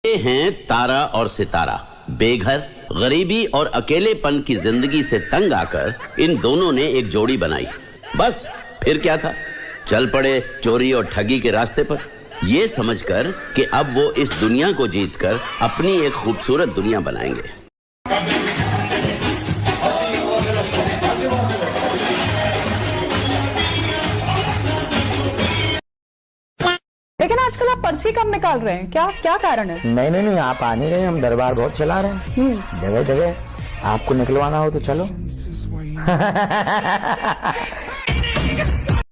ये हैं तारा और सितारा। बेघर, गरीबी और अकेलेपन की जिंदगी से तंग आकर इन दोनों ने एक जोड़ी बनाई। बस फिर क्या था, चल पड़े चोरी और ठगी के रास्ते पर, ये समझकर कि अब वो इस दुनिया को जीतकर अपनी एक खूबसूरत दुनिया बनाएंगे। लेकिन आजकल आप पर्ची कम निकाल रहे हैं, क्या क्या कारण है? नहीं, आप आ नहीं रहे, हम दरबार बहुत चला रहे हैं जगह जगह। आपको निकलवाना हो तो चलो।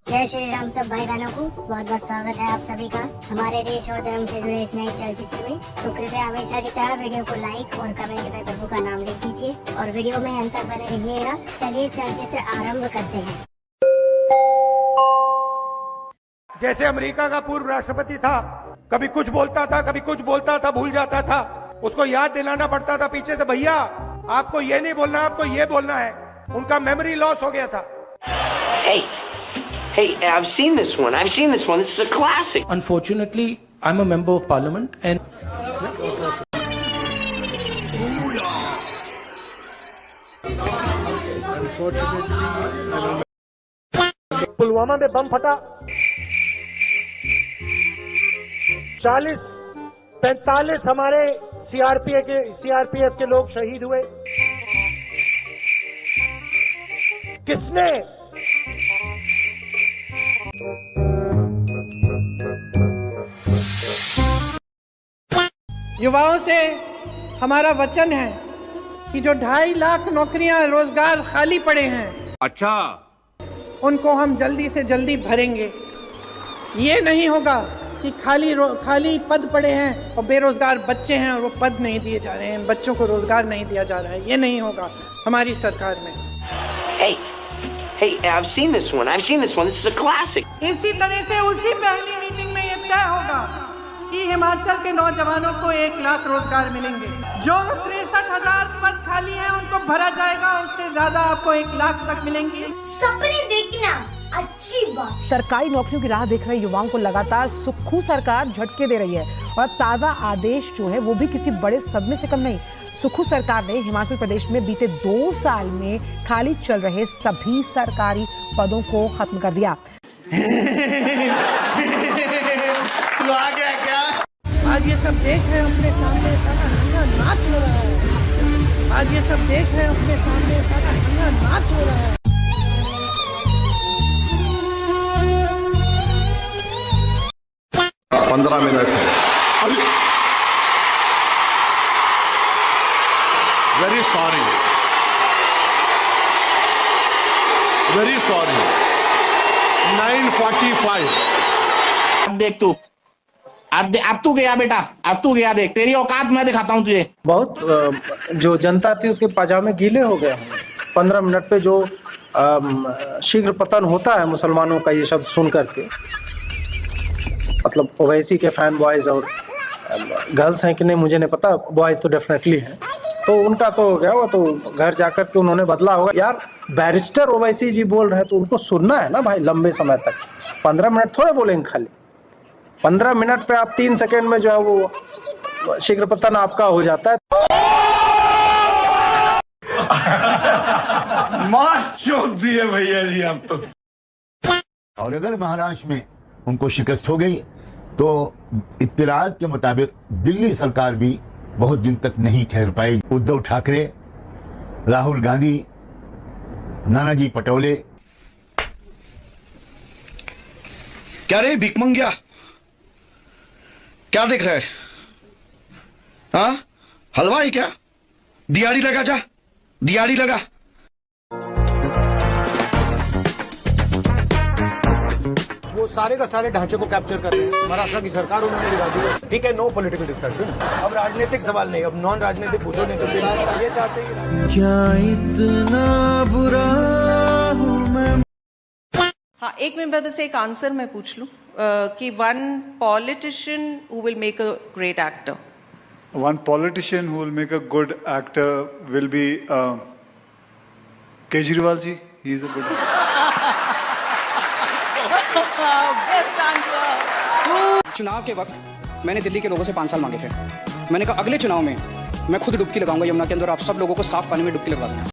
जय श्री राम सब भाई बहनों को बहुत बहुत स्वागत है आप सभी का हमारे देश और धर्म से जुड़े इस नए चलचित्र में। तो कृपया हमेशा की तरह वीडियो को लाइक और कमेंट में प्रभु का नाम लिख दीजिए और वीडियो में अंत तक बने रहिएगा। चलिए चलचित्र आरंभ करते हैं। जैसे अमेरिका का पूर्व राष्ट्रपति था, कभी कुछ बोलता था, कभी कुछ बोलता था, भूल जाता था, उसको याद दिलाना पड़ता था पीछे से, भैया आपको ये नहीं बोलना, आपको ये बोलना है। उनका मेमोरी लॉस हो गया था। Hey, I've seen this one. This is a classic. Unfortunately, I'm a member of parliament and Pulwama में बम फटा, 40-45 हमारे सीआरपीएफ के लोग शहीद हुए। किसने? युवाओं से हमारा वचन है कि जो 2.5 लाख नौकरियां रोजगार खाली पड़े हैं, अच्छा, उनको हम जल्दी से जल्दी भरेंगे। ये नहीं होगा कि खाली पद पड़े हैं और बेरोजगार बच्चे हैं और वो पद नहीं दिए जा रहे हैं, बच्चों को रोजगार नहीं दिया जा रहा है। ये नहीं होगा हमारी सरकार में। Hey, I've seen this one. This is a classic. इसी तरह से उसी पहली मीटिंग में ये तय होगा कि हिमाचल के नौजवानों को 1 लाख रोजगार मिलेंगे। जो 63,000 पद खाली हैं उनको भरा जाएगा, उससे ज्यादा आपको 1 लाख तक मिलेंगे। सपने देखना अच्छी बात। सरकारी नौकरियों की राह देख रहे युवाओं को लगातार सुक्खू सरकार झटके दे रही है और ताजा आदेश जो है वो भी किसी बड़े सदमे से कम नहीं। सुक्खू सरकार ने हिमाचल प्रदेश में बीते 2 साल में खाली चल रहे सभी सरकारी पदों को खत्म कर दिया। तू आ गया क्या? आज ये सब देख रहे हैं अपने सामने, सारा रंगा नाच हो रहा है। आज ये सब देख रहे हैं अपने सामने, सारा रंगा नाच हो रहा है। पंद्रह मिनट है। Very sorry. Very sorry. 9:45। अब देख तू, अब तू गया बेटा, अब तू गया, देख तेरी औकात मैं दिखाता हूँ तुझे। बहुत जो जनता थी उसके पजामे गीले हो गए। 15 मिनट पे जो शीघ्र पतन होता है मुसलमानों का, ये शब्द सुन करके, मतलब ओवैसी के फैन बॉयज और गर्ल्स हैं कि नहीं मुझे नहीं पता, बॉयज तो डेफिनेटली हैं, तो उनका तो हो गया। वो तो घर जाकर के उन्होंने बदला होगा। यार बैरिस्टर ओवैसी जी बोल रहे हैं तो उनको सुनना है ना भाई, लंबे समय तक। 15 मिनट थोड़े बोलेंगे खाली। 15 मिनट पे आप 3 सेकेंड में जो है वो शीघ्र पतन आपका हो जाता है। मार चौक दिए भैया जी आप तो। और अगर महाराष्ट्र में उनको शिकस्त हो गई तो इत्तलात के मुताबिक दिल्ली सरकार भी बहुत दिन तक नहीं ठहर पाएगी। उद्धव ठाकरे, राहुल गांधी, नानाजी पटोले। क्या रे भिकमंगिया, क्या देख रहा है? हाँ, हलवाई क्या? दिहाड़ी लगा, जा दिहाड़ी लगा। वो सारे का सारे ढांचे को कैप्चर कर रहे हैं। महाराष्ट्र की सरकार उन्होंने गिरा दी। ठीक है, नो पॉलिटिकल डिस्कशन। अब राजनीतिक सवाल नहीं, अब नॉन राजनीतिक मुद्दों ने ये चाहते हैं। क्या इतना बुरा हूं मैं? हाँ, एक मिनट बस एक आंसर मैं पूछ लूं कि one politician who will make a great actor. One politician who will make a good actor will be Kejriwal ji. He is a good actor. Best answer. चुनाव के वक्त मैंने दिल्ली के लोगों से 5 साल मांगे थे। मैंने कहा अगले चुनाव में मैं खुद डुबकी लगाऊंगा यमुना के अंदर, आप सब लोगों को साफ पानी में डुबकी लगवा दूंगा।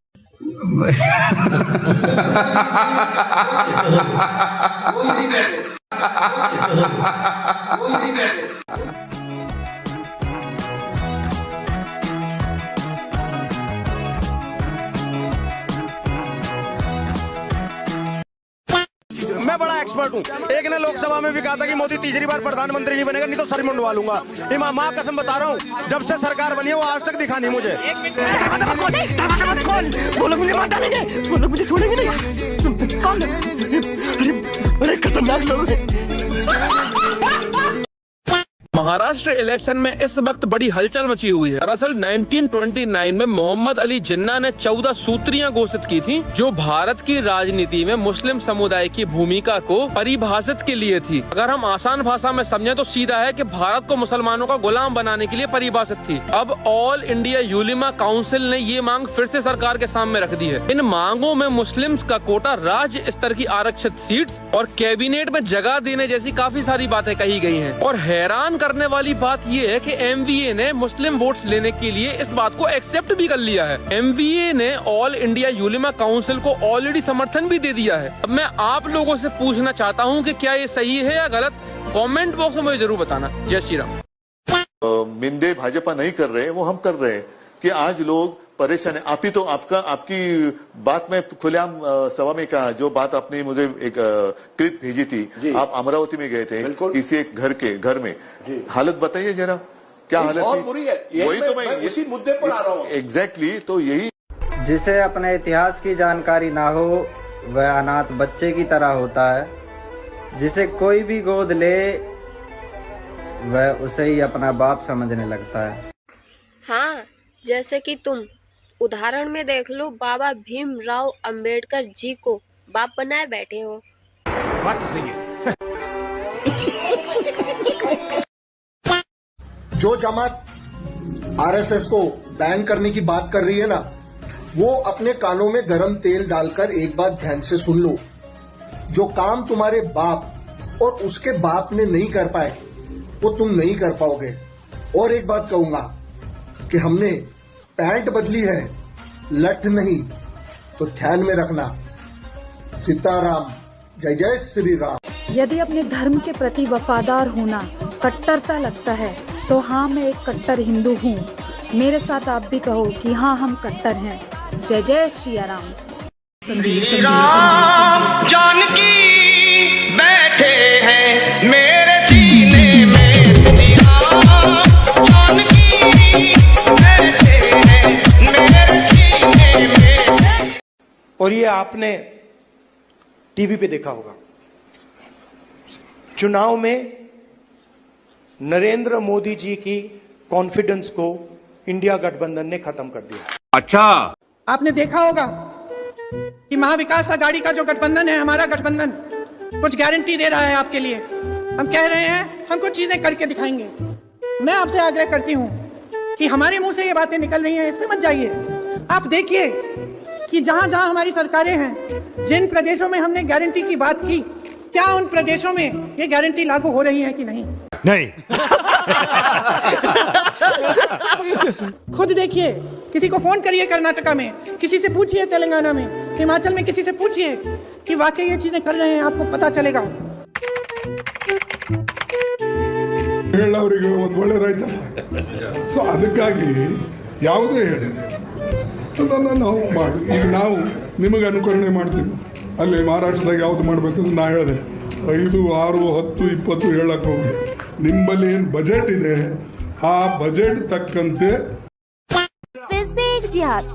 मैं बड़ा एक्सपर्ट हूँ। एक ने लोकसभा में भी कहा था कि मोदी तीसरी बार प्रधानमंत्री नहीं बनेगा, नहीं तो सर मुंडवा लूंगा। इमाम माँ कसम बता रहा हूँ, जब से सरकार बनी है वो आज तक दिखा नहीं मुझे। वो लोग मुझे मार डालेंगे, वो लोग मुझे छोड़ेंगे नहीं। कौन? अरे खतरनाक लोग हैं। महाराष्ट्र इलेक्शन में इस वक्त बड़ी हलचल मची हुई है। दरअसल 1929 में मोहम्मद अली जिन्ना ने 14 सूत्रियां घोषित की थी, जो भारत की राजनीति में मुस्लिम समुदाय की भूमिका को परिभाषित के लिए थी। अगर हम आसान भाषा में समझें तो सीधा है कि भारत को मुसलमानों का गुलाम बनाने के लिए परिभाषित थी। अब ऑल इंडिया यूलिमा काउंसिल ने ये मांग फिर से सरकार के सामने रख दी है। इन मांगों में मुस्लिम्स का कोटा, राज्य स्तर की आरक्षित सीट्स और कैबिनेट में जगह देने जैसी काफी सारी बातें कही गई हैं। और हैरान करने वाली बात यह है कि एमवीए ने मुस्लिम वोट्स लेने के लिए इस बात को एक्सेप्ट भी कर लिया है। एमवीए ने ऑल इंडिया यूलिमा काउंसिल को ऑलरेडी समर्थन भी दे दिया है। अब मैं आप लोगों से पूछना चाहता हूं कि क्या ये सही है या गलत, कमेंट बॉक्स में मुझे जरूर बताना। जय श्री राम। मिंदे भाजपा नहीं कर रहे हैं, वो हम कर रहे हैं कि आज लोग परेशान है। आप ही तो आपकी बात में खुलेआम सभा में कहा, जो बात आपने मुझे एक क्लिप भेजी थी, आप अमरावती में गए थे किसी एक घर में, हालत बताइए जरा, क्या हालत बहुत बुरी है। वही तो मैं इसी मुद्दे पर आ रहा हूँ। एग्जैक्टली, तो यही। जिसे अपने इतिहास की जानकारी ना हो वह अनाथ बच्चे की तरह होता है। जिसे कोई भी गोद ले वह उसे ही अपना बाप समझने लगता है। हाँ, जैसे कि तुम उदाहरण में देख लो, बाबा भीमराव अंबेडकर जी को बाप बनाए बैठे हो। बात सही है। जो जमात आरएसएस को बैन करने की बात कर रही है ना, वो अपने कानों में गरम तेल डालकर एक बात ध्यान से सुन लो। जो काम तुम्हारे बाप और उसके बाप ने नहीं कर पाए वो तुम नहीं कर पाओगे। और एक बात कहूंगा कि हमने पैंट बदली है, लठ नहीं, तो ध्यान में रखना। सीताराम, जय जय श्री राम। यदि अपने धर्म के प्रति वफादार होना कट्टरता लगता है तो हाँ, मैं एक कट्टर हिंदू हूँ। मेरे साथ आप भी कहो कि हाँ, हम कट्टर हैं। जय जय श्री राम। जानकी बैठे हैं मेरे सीने में, जानकी बैठे हैं मेरे सीने में। और ये आपने टीवी पे देखा होगा, चुनाव में नरेंद्र मोदी जी की कॉन्फिडेंस को इंडिया गठबंधन ने खत्म कर दिया। अच्छा, आपने देखा होगा कि महाविकास आघाड़ी का जो गठबंधन है, हमारा गठबंधन कुछ गारंटी दे रहा है आपके लिए। हम कह रहे हैं हम कुछ चीजें करके दिखाएंगे। मैं आपसे आग्रह करती हूं कि हमारे मुंह से ये बातें निकल रही हैं, इसमें मत जाइए। आप देखिए कि जहां जहां हमारी सरकारें हैं, जिन प्रदेशों में हमने गारंटी की बात की, क्या उन प्रदेशों में ये गारंटी लागू हो रही है कि नहीं? नहीं। खुद देखिए, किसी को फोन करिए कर्नाटका में, किसी से पूछिए तेलंगाना में, हिमाचल में किसी से पूछिए कि वाकई ये चीजें कर रहे हैं, आपको पता चलेगा। ಹೇಳೋರಿಗೆ ಒಂದು ಒಳ್ಳೇದಾಯ್ತಲ್ಲ, ಸೊ ಅದಕ್ಕಾಗಿ ಯಾವುದೇ ಹೇಳಿದೆ ಅದನ್ನು ನಾವು ಮಾಡಿ. ಈಗ ನಾವು ನಿಮಗೆ ಅನುಕರಣೆ ಮಾಡ್ತೀವಿ. ಅಲ್ಲಿ ಮಹಾರಾಷ್ಟ್ರದಾಗ ಯಾವುದು ಮಾಡಬೇಕಂದ್ರೆ ನಾ ಹೇಳಿದೆ 5, 6, 10, 20 ಹೇಳಕ್ಕೆ ಹೋಗ್ಲಿ. ನಿಮ್ಮಲ್ಲಿ ಏನು ಬಜೆಟ್ ಇದೆ ಆ ಬಜೆಟ್ ತಕ್ಕಂತೆ जिहाद,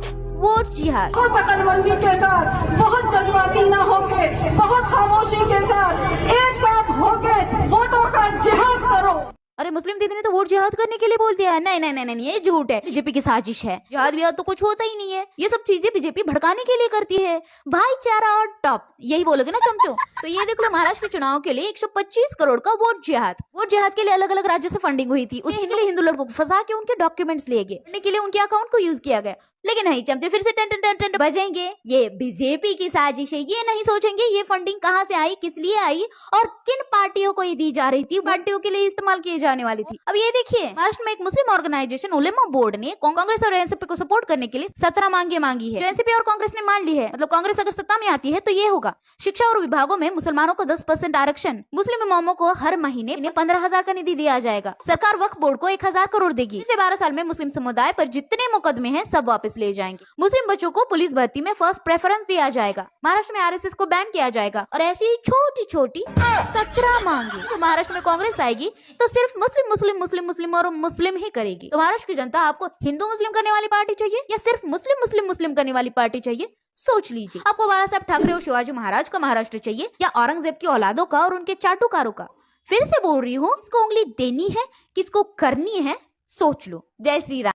वोट जिहाद। पतंगबंदी के साथ, बहुत जल्दबाजी न होके, बहुत खामोशी के साथ, एक साथ होके वोटों का जिहाद करो। अरे मुस्लिम दीदी ने तो वोट जिहाद करने के लिए बोल दिया है। नहीं नहीं नहीं नहीं, ये झूठ है, बीजेपी की साजिश है। जिहाद विहाद तो कुछ होता ही नहीं है, ये सब चीजें बीजेपी भड़काने के लिए करती है। भाईचारा और टॉप, यही बोलोगे ना चमचो? तो ये देख लो, महाराष्ट्र के चुनाव के लिए 125 करोड़ का वोट जिहाद के लिए अलग अलग राज्यों से फंडिंग हुई थी। उसके लिए हिंदू लड़कों को फंसा के उनके डॉक्यूमेंट्स लिए गए, के लिए उनके अकाउंट को यूज किया गया। लेकिन नहीं, चमचे फिर से टन टन टन टन बजेंगे, ये बीजेपी की साजिश है। ये नहीं सोचेंगे ये फंडिंग कहाँ से आई, किस लिए आई और किन पार्टियों को ये दी जा रही थी, पार्टियों के लिए इस्तेमाल किए जाने वाली थी। अब ये देखिए, महाराष्ट्र में एक मुस्लिम ऑर्गेनाइजेशन उलेमा बोर्ड ने कांग्रेस और एनसीपी को सपोर्ट करने के लिए 17 मांगी है, जो एनसीपी और कांग्रेस ने मान ली है। मतलब कांग्रेस अगर सत्ता में आती है तो ये होगा, शिक्षा और विभागों में मुसलमानों को 10% आरक्षण, मुस्लिम इमामों को हर महीने 15,000 का निधि दिया जाएगा, सरकार वक्फ बोर्ड को 1,000 करोड़ देगी। पिछले 12 साल में मुस्लिम समुदाय पर जितने मुकदमे हैं सब वापस ले जाएंगे। मुस्लिम बच्चों को पुलिस भर्ती में फर्स्ट प्रेफरेंस दिया जाएगा। महाराष्ट्र में आरएसएस को बैन किया जाएगा। और ऐसी छोटी छोटी 17 मांगे तो महाराष्ट्र में कांग्रेस आएगी तो सिर्फ मुस्लिम मुस्लिम मुस्लिम मुस्लिम और मुस्लिम ही करेगी। तो महाराष्ट्र की जनता आपको हिंदू मुस्लिम करने वाली पार्टी चाहिए या सिर्फ मुस्लिम मुस्लिम मुस्लिम करने वाली पार्टी चाहिए? सोच लीजिए। आपको बाला साहब ठाकरे और शिवाजी महाराज का महाराष्ट्र चाहिए या औरंगजेब की औलादों का और उनके चाटुकारों का? फिर से बोल रही हूँ, किसको उंगली देनी है, किसको करनी है, सोच लो। जय श्री राम।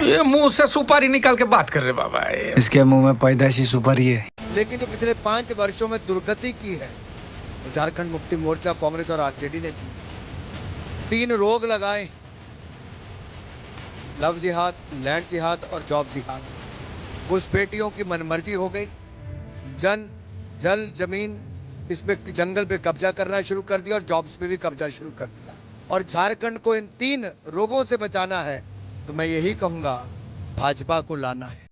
ये मुंह से सुपारी निकाल के बात कर रहे बाबा। इसके मुंह में पैदाइशी सुपारी है। लेकिन जो पिछले 5 वर्षों में दुर्गति की है, झारखंड मुक्ति मोर्चा, कांग्रेस और आरजेडी ने की। 3 रोग लगाए, लव जिहाद, लैंड जिहाद और जॉब जिहाद। घुसपैठियों की मनमर्जी हो गई। जल जमीन इसमें जंगल पे कब्जा करना शुरू कर दिया और जॉब्स पे भी कब्जा शुरू कर दिया। और झारखंड को इन 3 रोगों से बचाना है तो मैं यही कहूंगा, भाजपा को लाना है।